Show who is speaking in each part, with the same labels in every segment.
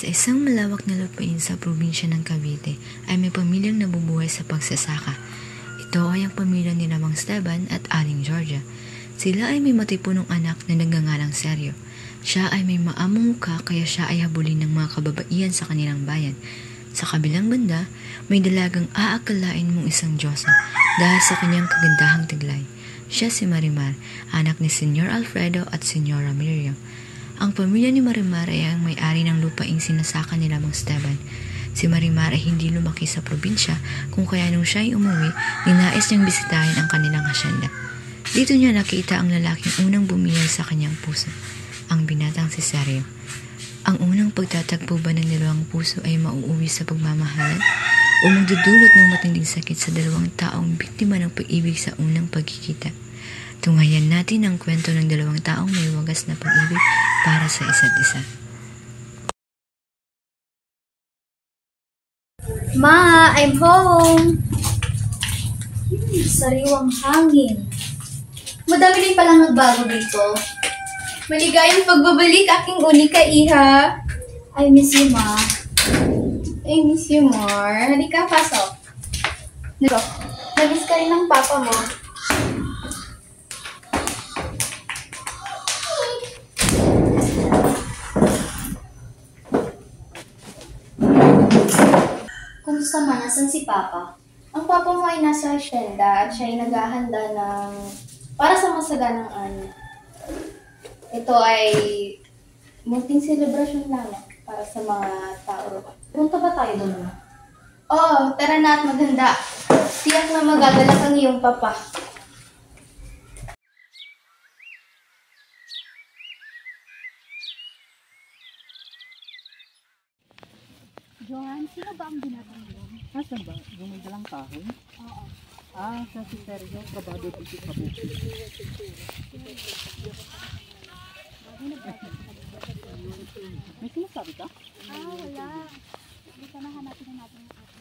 Speaker 1: Sa isang malawak na lupain sa probinsya ng Cavite ay may pamilyang nabubuhay sa pagsasaka. Ito ay ang pamilya ni Mang Esteban at Aling Georgia. Sila ay may matipunong anak na nagngangalang Sergio. Siya ay may maamong mukha kaya siya ay habulin ng mga kababaihan sa kanilang bayan. Sa kabilang banda, may dalagang aakalain mong isang Diyosa dahil sa kanyang kagandahang tiglay. Siya si Marimar, anak ni Senyor Alfredo at Senyora Miriam. Ang pamilya ni Marimar ay ang may-ari ng lupaing sinasaka ni Mang Esteban. Si Marimar ay hindi lumaki sa probinsya kung kaya nung siya ay umuwi, ninais niyang bisitahin ang kanilang hasyenda. Dito niya nakita ang lalaking unang bumiyay sa kanyang puso, ang binatang si Sergio. Ang unang pagtatagpo ba ng dalawang puso ay mauuwi sa pagmamahalan o magdudulot ng matinding sakit sa dalawang taong biktima ng pag-ibig sa unang pagkikita? Tunghayan natin ang kwento ng dalawang taong may wagas na pag-ibig para sa isa't isa.
Speaker 2: Ma, I'm home! Sariwang hangin. Madami din palang nagbago dito. Maligayang pagbabalik aking unika, iha. I miss you, Ma. I miss you more. Halika, pasok. Namiss ka rin ng papa mo. Kumusta man? Nasaan si Papa? Ang papa mo ay nasa hacienda at siya ay naghahanda para sa masaganang ano. Ito ay munting selebrasyon lang para sa mga tao. Punta ba tayo doon? Oo, tara na at maghanda. Tiyak na magagalak ang iyong papa.
Speaker 3: Johan, sino ba ang binatang yun? Nasaan ba? Yung may dalang kahoy?
Speaker 2: Oo.
Speaker 3: Sa si Sergio, trabado dito sa bukid. May sinasabi ka?
Speaker 2: Wala. Dito na hanapin na natin ang ating kamay.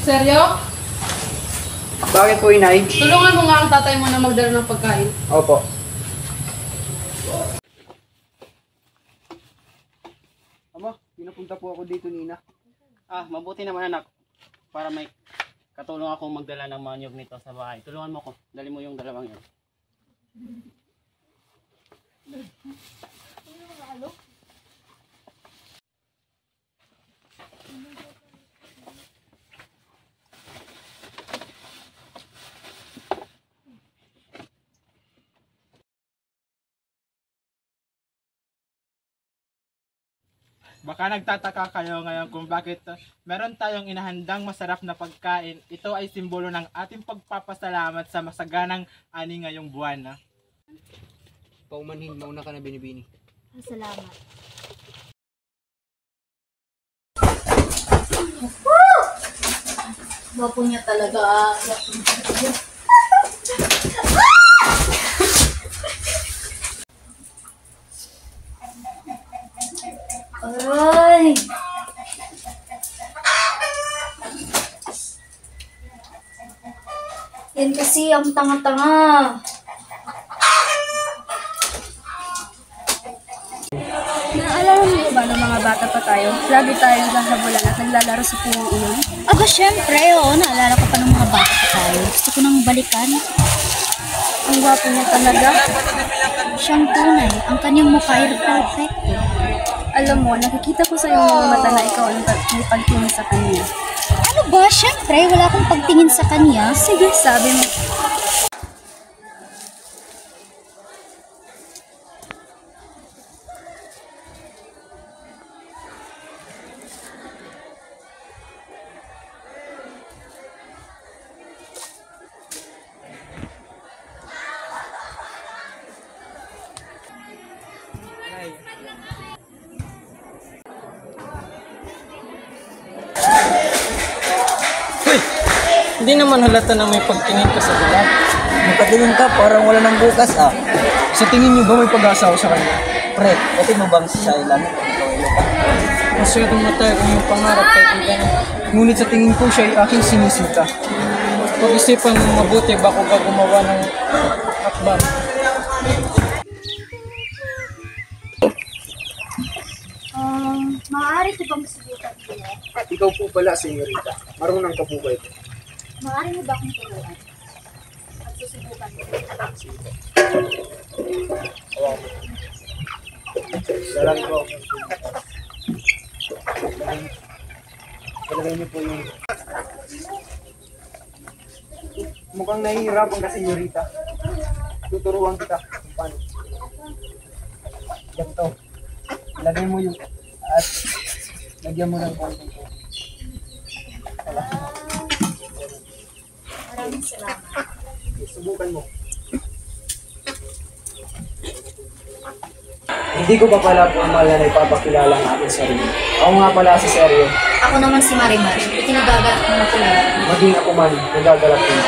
Speaker 4: Seryo?
Speaker 5: Bakit po, Inay?
Speaker 4: Tulungan mo nga ang tatay mo na magdala ng pagkain.
Speaker 5: Opo. Ama, pinapunta po ako dito, Nina.
Speaker 6: Mabuti naman anak. Para may katulong akong magdala ng mga niyog nito sa bahay. Tulungan mo ko. Dali mo yung dalawang yun.
Speaker 7: Baka nagtataka kayo ngayon kung bakit meron tayong inahandang masarap na pagkain. Ito ay simbolo ng ating pagpapasalamat sa masaganang ani ngayong buwan.
Speaker 5: Paumanhin, mauna ka na, Binibini.
Speaker 2: Salamat. Gwapo niya talaga. Ay! Yan kasi ang tanga-tanga.
Speaker 3: Naalala mo ba ng mga bata pa tayo? Lagi tayong naghahabulan at naglalaro sa puno ulan?
Speaker 8: Aba, syempre, oo. Naalala ko pa ng mga bata pa tayo. Gusto ko nang balikan.
Speaker 3: Ang gwapo niya talaga.
Speaker 8: Siyang tunay. Ang kanyang mukha ay perfecto.
Speaker 3: Alam mo, nakikita ko sa iyong mga mata na ikaw ang may pagtingin sa kanya.
Speaker 8: Ano ba? Syempre, wala akong pagtingin sa kanya.
Speaker 3: Sige, sabi mo.
Speaker 5: Hindi naman halata na may pagtingin ka sa buwan.
Speaker 9: Nakatingin ka, parang wala nang bukas ah.
Speaker 5: Sa tingin niyo ba may pag-asa ako sa kanya?
Speaker 9: Pre, pati mo bang sa ilan? Ikaw ay lupa.
Speaker 5: Masyadong matagal ang iyong pangarap kay Ida. Ngunit sa tingin ko siya ay aking sinisita. Pag-isipan mo mabuti bako ka gumawa ng akbang.
Speaker 3: Maaari ko bang subukan ko?
Speaker 5: At ikaw po pala, senyorita. Marunong ka po ba ito?
Speaker 3: Maaari mo ba akong turuan? At susubukan ko.
Speaker 5: Dalang ko. Palagay niyo po yung... Mukhang nahihirapan ka, senyorita. Tuturuan kita kung paano. Ganito. Lagay mo yung... At lagyan mo ng konting po.
Speaker 3: Maraming salamat.
Speaker 5: Subukan mo. Hindi ko pa pala pumala na ipapakilala ang aking sarili. Ako nga pala si Sergio.
Speaker 2: Ako naman si Marimar. Itinagagalak ng matulad.
Speaker 5: Maging ako man, nagagalak din.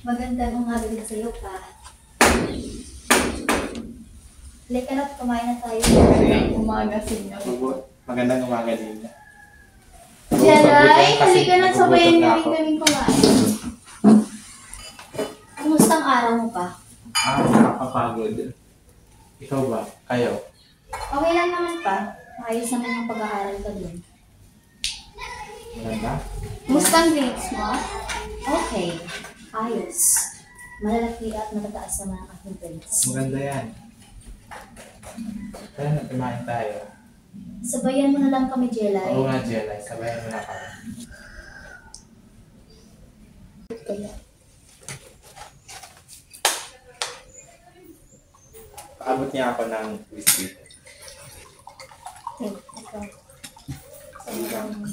Speaker 2: Magandang umaga din sa iyo pa. Halika na, kumain na tayo.
Speaker 4: Umaga sa inyo.
Speaker 7: Magandang umaga din.
Speaker 2: Jelay, halika na, sabayan niyo rin kaming kumain. Kumusta ang araw mo pa?
Speaker 7: Nakakapagod. Ikaw ba? Kayo?
Speaker 2: Okay lang naman pa. Maayos naman yung pag-aaral ka dun.
Speaker 7: Maganda?
Speaker 2: Kumusta ang grades mo? Okay. Ayos. Malalaki at matataas naman ang aking grades.
Speaker 7: Maganda yan. Kaya na, kumain tayo.
Speaker 2: Sabayan mo na lang kami, Jelay.
Speaker 7: Oo nga, Jelay. Sabayan mo na kami.
Speaker 2: Kaya.
Speaker 7: Paabot niya ako ng whiskey.
Speaker 2: Okay, ikaw. Sabayan mo.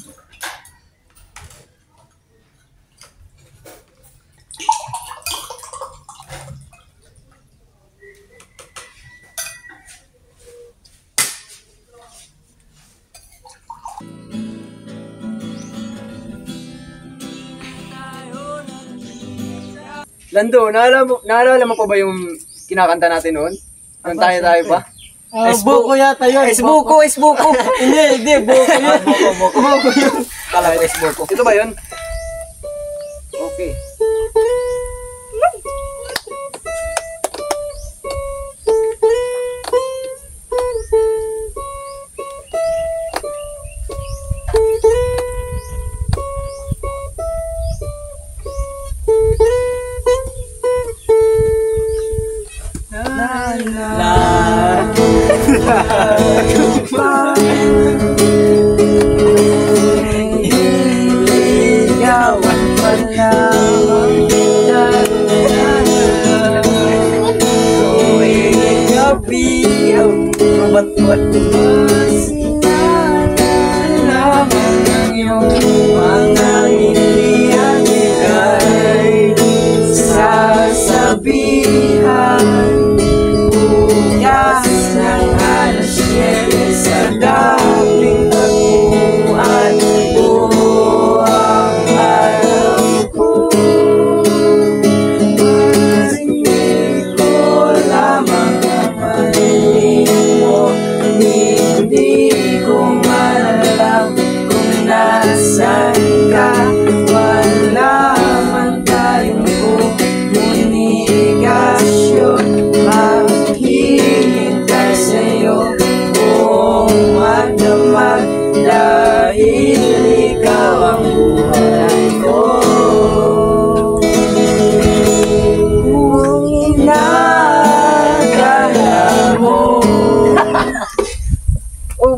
Speaker 5: Lando, naalala mo pa ba yung kinakanta natin noon? Yung tayo pa?
Speaker 9: Buko yata yun.
Speaker 5: Buko.
Speaker 9: Hindi, buko yun.
Speaker 5: Buko yun.
Speaker 9: Kala ko buko.
Speaker 5: Ito ba yun? Okay.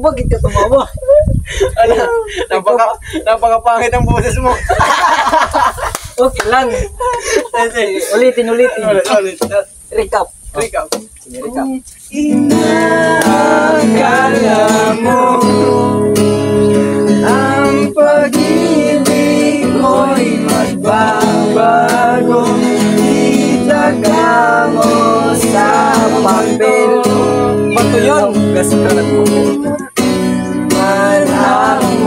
Speaker 9: Bakit ka tumawa?
Speaker 5: Napakapangit ang boses mo.
Speaker 9: Okay lang. Ulitin. Recap. Sige, recap.
Speaker 5: Inakala mo ang pag-ibig ko'y magbabago. Itaga mo sa papel.
Speaker 9: Bato yun.
Speaker 5: Gaskarat mo.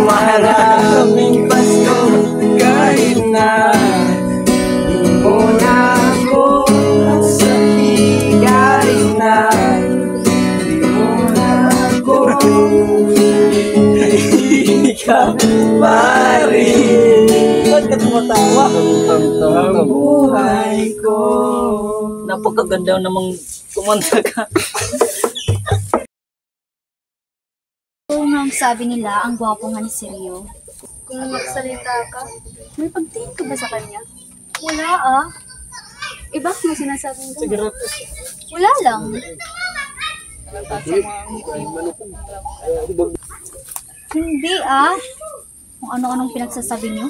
Speaker 5: Maraming Pasko kahit na di mo na ako sa higay na di mo na ako ikaw pa rin.
Speaker 9: Ba't ka tumatawa?
Speaker 5: Ang buhay ko.
Speaker 9: Napakaganda namang kumanta ka.
Speaker 8: Oo nga ang sabi nila, ang gwapo nga ni Seryo.
Speaker 3: Kung magsalita ka,
Speaker 8: May pagtingin ka ba sa kanya?
Speaker 3: wala ah. Eh, bakit mo sinasabing gano'n?
Speaker 8: Wala lang. Hindi ah. Kung ano-anong pinagsasabi niyo.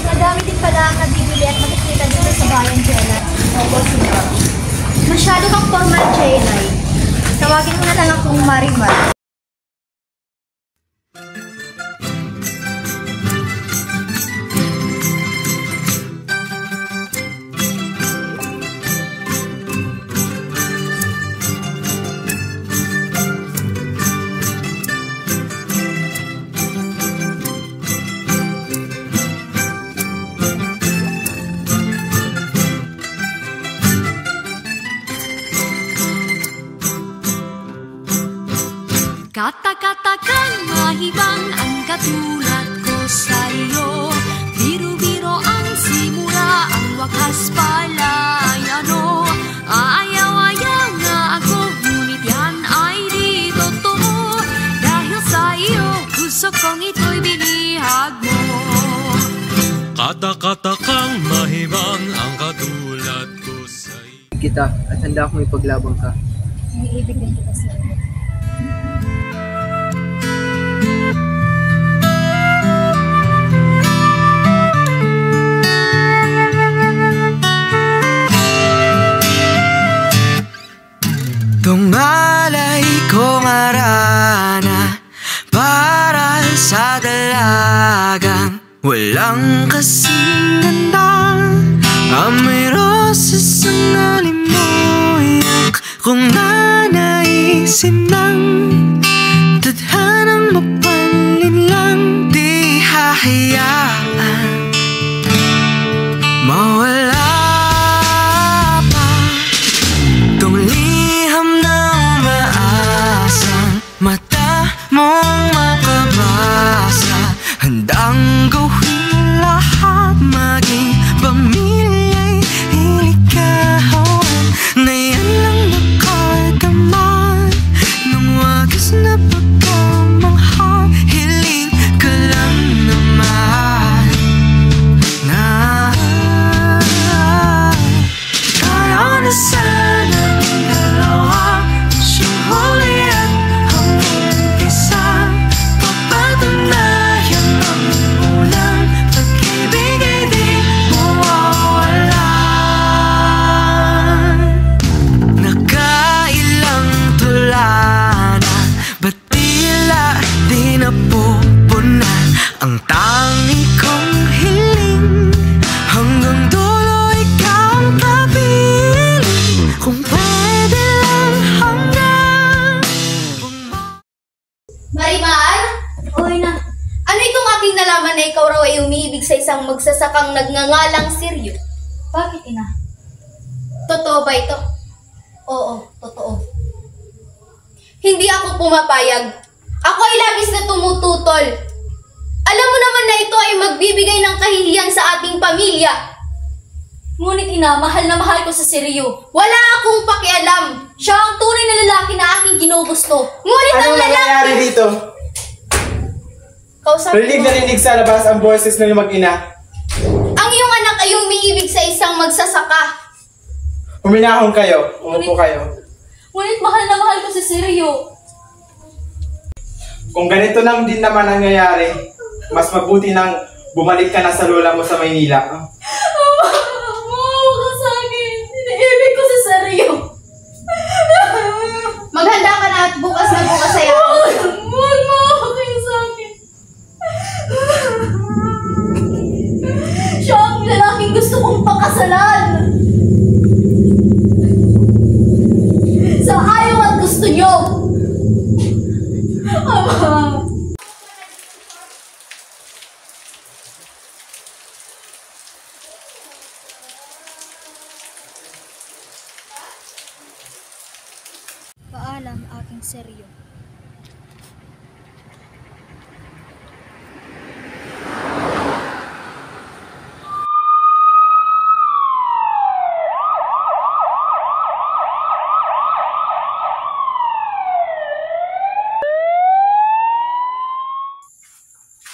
Speaker 2: Madami din pala ang nabibili at makikita dito sa bayan, Jelay. Opo, senyor. Masyado kang formal, Jelay. Tawagin mo na lang akong Marimar.
Speaker 10: Kata-katakan mahibang ang katulad ko sa'yo. Biro-biro ang simula, ang wakas pala'y ano. Ayaw-ayaw nga ako, ngunit yan ay di totoo. Dahil sa iyo, gusto kong ito'y binihag mo.
Speaker 11: Kata-katakang mahibang ang katulad ko sa'yo.
Speaker 5: Kita at handa akong ipaglabang ka.
Speaker 8: Iniibig din kita sa'yo.
Speaker 12: Tungalay kong arana para sa dalagang walang kasing ganda. Amoy rosas ang alimoyak kung nanaisin ng tadhana. hahayaan mawala pa tong liham na umaasang mata mong makabasa. Handang gawin lahat, maging pamilya'y ilikawan, na yan lang nakagaman ng wagas na pagkamahal. Hiling ka lang naman na tayo na sana dalawa, sumuli at hanggang isa, papatunayan ang unang pag-ibig ay di mawawalan. Nakailang tula na, ba't tila di napupunan ang tangi kong hiling? Hanggang dulo ikaw ang kapiling, kung pwede lang hanggang
Speaker 2: Marimar? Oy na. Ano itong aking nalaman na ikaw raw ay umiibig sa isang magsasakang nagngangalang Seryo?
Speaker 3: Bakit, ina?
Speaker 2: Totoo ba ito? Oo, totoo. Hindi ako pumapayag. Ako ay labis na tumututol. Alam mo naman na ito ay magbibigay ng kahihiyan sa ating pamilya.
Speaker 3: Ngunit ina, mahal na mahal ko sa Seryo.
Speaker 2: Wala akong pakialam. Siya ang tunay na lalaki na aking ginugusto. Ngunit ang
Speaker 7: Anong nangyayari
Speaker 2: lalaki...
Speaker 7: dito?
Speaker 2: Kausap
Speaker 7: Rinig
Speaker 2: mo.
Speaker 7: na rinig sa labas ang boses ng mag-ina.
Speaker 2: Ang iyong anak ay umiibig sa isang magsasaka.
Speaker 7: Huminahon kayo. Umupo kayo.
Speaker 3: Ngunit mahal na mahal ko sa Seryo.
Speaker 7: Kung ganito lang din naman ang nangyayari, mas mabuti nang bumalik ka na sa lola mo sa Maynila.
Speaker 3: Maawa ka sa akin. Iniibig ko sa Seryo.
Speaker 2: Maghanda ka na at bukas na bukas ay ako.
Speaker 3: Maawa kayo sa akin. Siya ang lalaking gusto kong pakasalan. Sa ayaw at gusto niyo. Ama. Paalam, aking Seryo.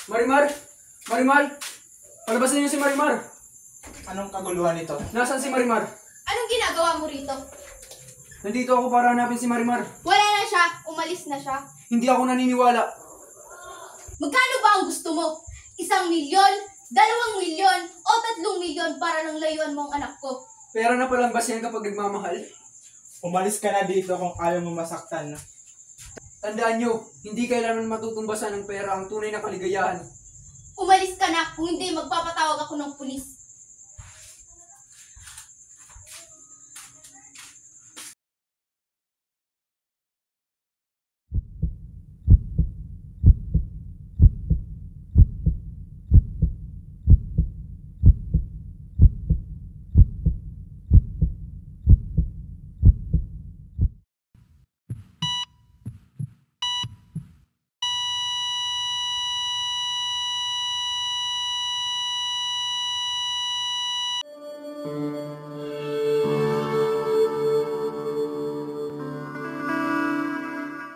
Speaker 5: Marimar! Marimar! Palabasin niyo si Marimar!
Speaker 7: Anong kaguluhan ito?
Speaker 5: Nasaan si Marimar?
Speaker 2: Anong ginagawa mo rito?
Speaker 5: Nandito ako para hanapin si Marimar.
Speaker 2: Wala na siya. Umalis na siya.
Speaker 5: Hindi ako naniniwala.
Speaker 2: Magkano ba ang gusto mo? 1 milyon? 2 milyon? O 3 milyon para lang layuan mo ang anak ko?
Speaker 5: Pera na palang basihan kapag nagmamahal.
Speaker 7: Umalis ka na dito kung ayaw mo masaktan.
Speaker 5: Tandaan nyo, hindi kailanman matutumbasan ng pera ang tunay na kaligayahan.
Speaker 2: Umalis ka na, kung hindi magpapatawag ako ng pulis.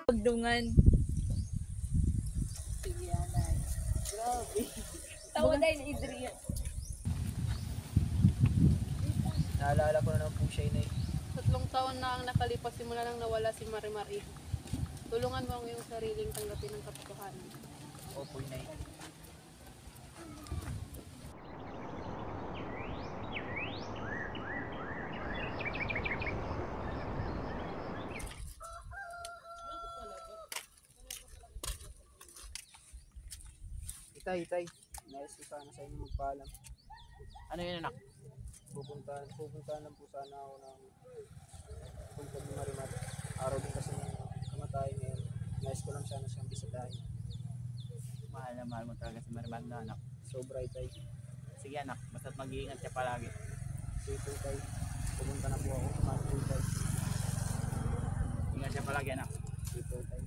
Speaker 3: Pagdungan. Grabe. Tawa dahil na Adrian.
Speaker 5: Naalala ko na naman po siya, Inay.
Speaker 13: 3 taon na ang nakalipas simula nang nawala si Marimar. Tulungan mo ang iyong sariling tanggapin ng katotohanan.
Speaker 5: Opo, Inay. Itay. Nais ko sana sa inyo magpaalam.
Speaker 6: Ano yun, anak?
Speaker 5: Pupuntahan lang po sana ako ng punta ni Marimar. Araw din kasi ng kamatayan ngayon. Nais ko lang sana siyang bisitahin.
Speaker 6: Mahal na mahal mo talaga si Marimar na anak.
Speaker 9: Sobra tay.
Speaker 6: Sige anak, basta't mag-iingat ka palagi.
Speaker 9: Sige po tay. Pumunta na po ako. Mahal po tay.
Speaker 6: Ingat siya palagi anak.
Speaker 9: Sige po tay.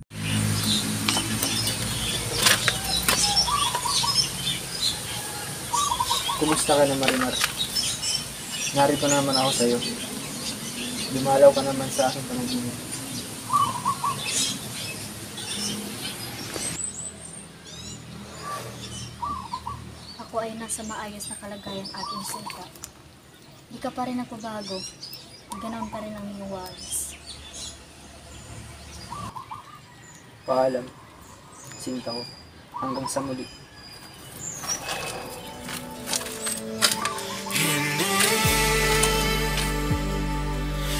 Speaker 9: Kumusta ka na Marimar? Narito naman ako sa iyo. Dumalaw ka naman sa aking panaginip.
Speaker 8: Ako ay nasa maayos na kalagayan aking sinta. Di ka pa rin nagpabago. Ganoon pa rin ang iyong walis.
Speaker 9: Paalam, sinta ko. Hanggang sa muli.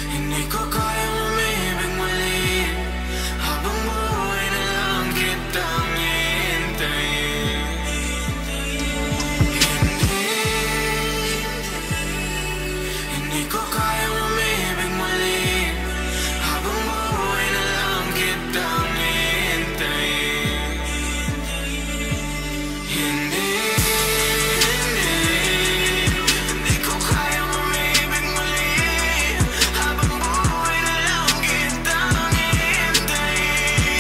Speaker 12: Hindi ko kayang umibig muli habang buhay na lang kitang hihintayin. Hindi ko kayang umibig muli habang buhay na lang kitang hihintayin. Hindi ko kayang umibig muli habang buhay na lang kitang hihintayin.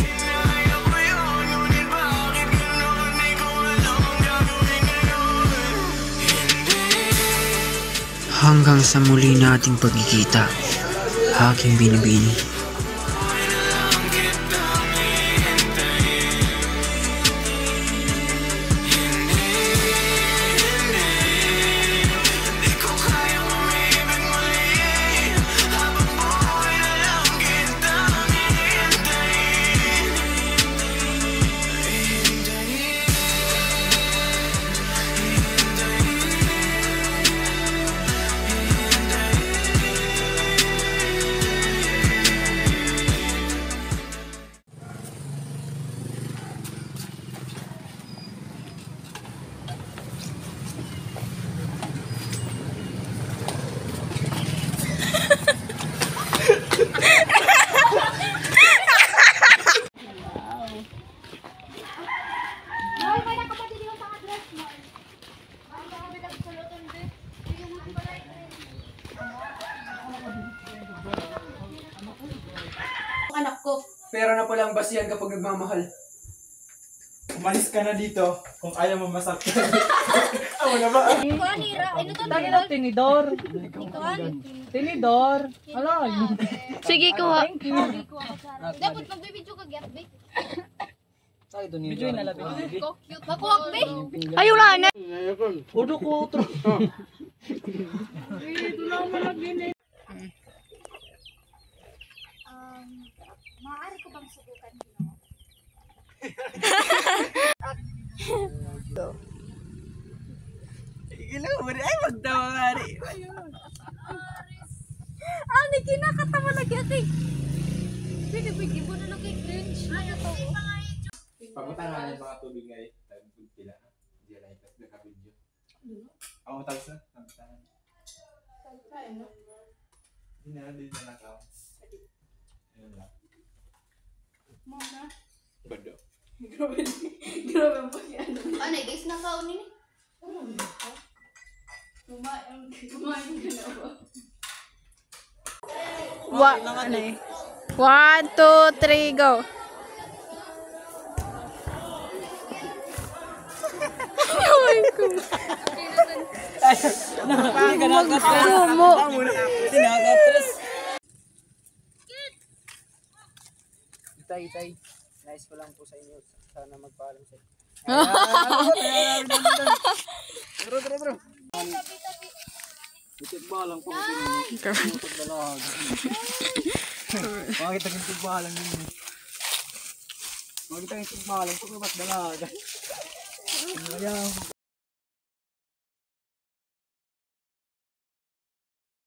Speaker 12: Kinaya ko yun, ngunit bakit gano'n? Di ko alam ang gagawin ngayon.
Speaker 14: Hanggang sa muli nating pagkikita, aking binibini.
Speaker 12: Hindi ko kayang umibig muli habang buhay na lang kitang hihintayin.
Speaker 2: Anak ko.
Speaker 5: Pera na pala ang basihan kapag nagmamahal.
Speaker 7: Umalis ka na dito kung ayaw mo masaktan. Ako na ba?
Speaker 3: Ikuan, Ira. Ano to? Tinidor. Tinidor. Hala.
Speaker 13: Sige, kuha.
Speaker 2: Dapat magbibidyo ka, get be.
Speaker 9: Tayo doon yung
Speaker 3: na labi.
Speaker 2: Cute. Makuwag, be.
Speaker 13: Ay, wala na.
Speaker 9: Udo ko otro.
Speaker 8: Maaari ko bang subukan
Speaker 9: Ay, magdawa nga rin.
Speaker 8: Ani, kinakatawa lagi ate. Pwede mo na lang kay cringe. Ano to?
Speaker 7: Papunta nga ng mga tubig ngayon. Tagpag pila. Hindi na itas na ka-video. Ako matapos na. Hindi na nakaw. Ayun lang.
Speaker 2: Mona.
Speaker 7: Bado.
Speaker 2: Grabe po yan. Ano guys, nakaunin eh. Kumain ka na ba?
Speaker 13: Ano eh? 1, 2, 3, go. Oh my God. Magsumo.
Speaker 9: Itay. Nice ko lang po sa inyo. Sana magpaalam sa inyo. Bro. Itigbalang po. Bakit naging tigbalang yun? Bakit naging tigbalang po? Ba't dalaga?